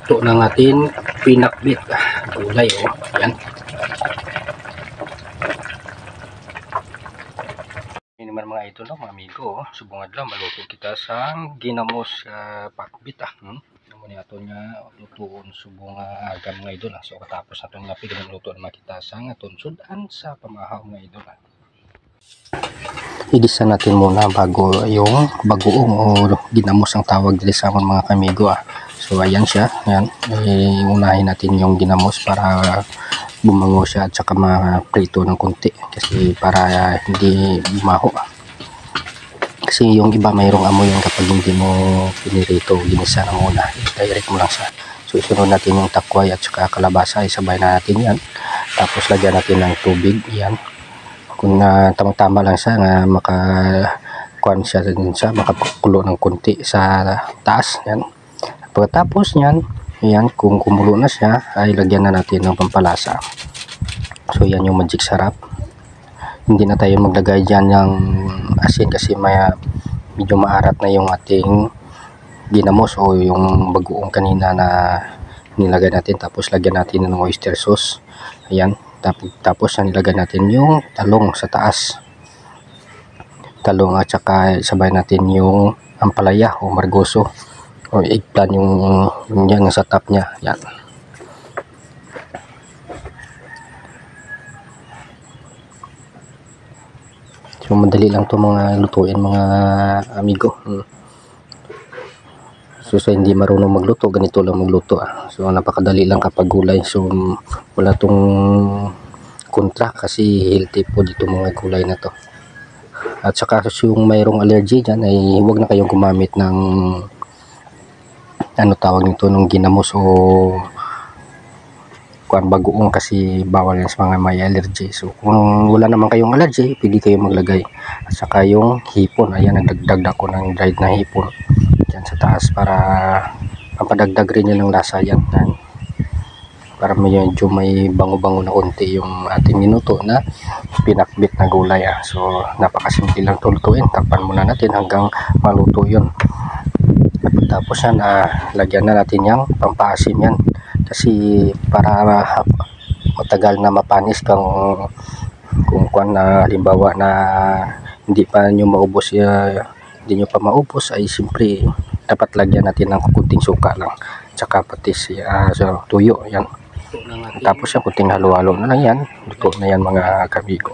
luto ng ating pinakbit gulay. Yan. Ini naman mga idol, mga amigo, subong adlaw maluto kita sa ginamos pakbit. Naman ato nga lutoon subong agam mga idol. So katapos naton nga pigin luto naman kita sa aton sudan sa pamahaw mga idol. Igisa natin muna bago yung bagoong o ginamos ang tawag dito sa mga kamigo. So ayan siya, ayan. Unahin natin yung ginamos para bumango siya at saka ma-prito ng konti kasi para hindi bumaho. Kasi yung iba mayroong amoy yan kapag hindi mo pinirito, ginisa na muna, direct mo lang siya. So isunod natin yung takway at saka kalabasa, isabay na natin yan. Tapos lagyan natin ng tubig, yan. Kung tamang-tama lang siya na makakuan siya din siya, makapakulo ng konti sa taas, yan. Pagkatapos niyan, yan, kung kumulo na siya, ay lagyan na natin ng pampalasa. So yan yung magic sarap. Hindi na tayo maglagay dyan ng asin kasi medyo maarat na yung ating ginamos o yung bagoong kanina na nilagay natin. Tapos lagyan natin ng oyster sauce. Ayan. Tapos nilagay natin yung talong sa taas. Talong at saka sabay natin yung ampalaya o margoso o eggplant yung yan sa top niya. Yan. So madali lang to mga lutuin mga amigo. So sa hindi marunong magluto, ganito lang magluto. So napakadali lang kapag gulay. So wala tong kontra kasi healthy po dito mga gulay na to. At saka yung mayroong allergy dyan ay huwag na kayong gumamit ng ano tawag nito nung ginamos o kuan bagoong kasi bawal yan sa mga may allergy. So kung wala naman kayong allergy, pwede kayong maglagay. At saka yung hipon, ayan, nagdagdag ako ng dried na hipon dyan sa taas para mapadagdag rin yan ng lasa yan. Para medyo may bango-bango na konti yung ating minuto na pinakbit na gulay. So napakasimple lang tulutuin. Takpan muna natin hanggang maluto yun. Tapos yan, lagyan na natin yung pampaasim yan kasi para matagal na mapanis kung kuan na halimbawa na hindi pa nyo maubos hindi nyo pa maubos ay siyempre dapat lagyan natin ng kunting suka lang tsaka patis so tuyo yan. Tapos yung kunting halo-halo na lang yan, luto na yan mga kamigo.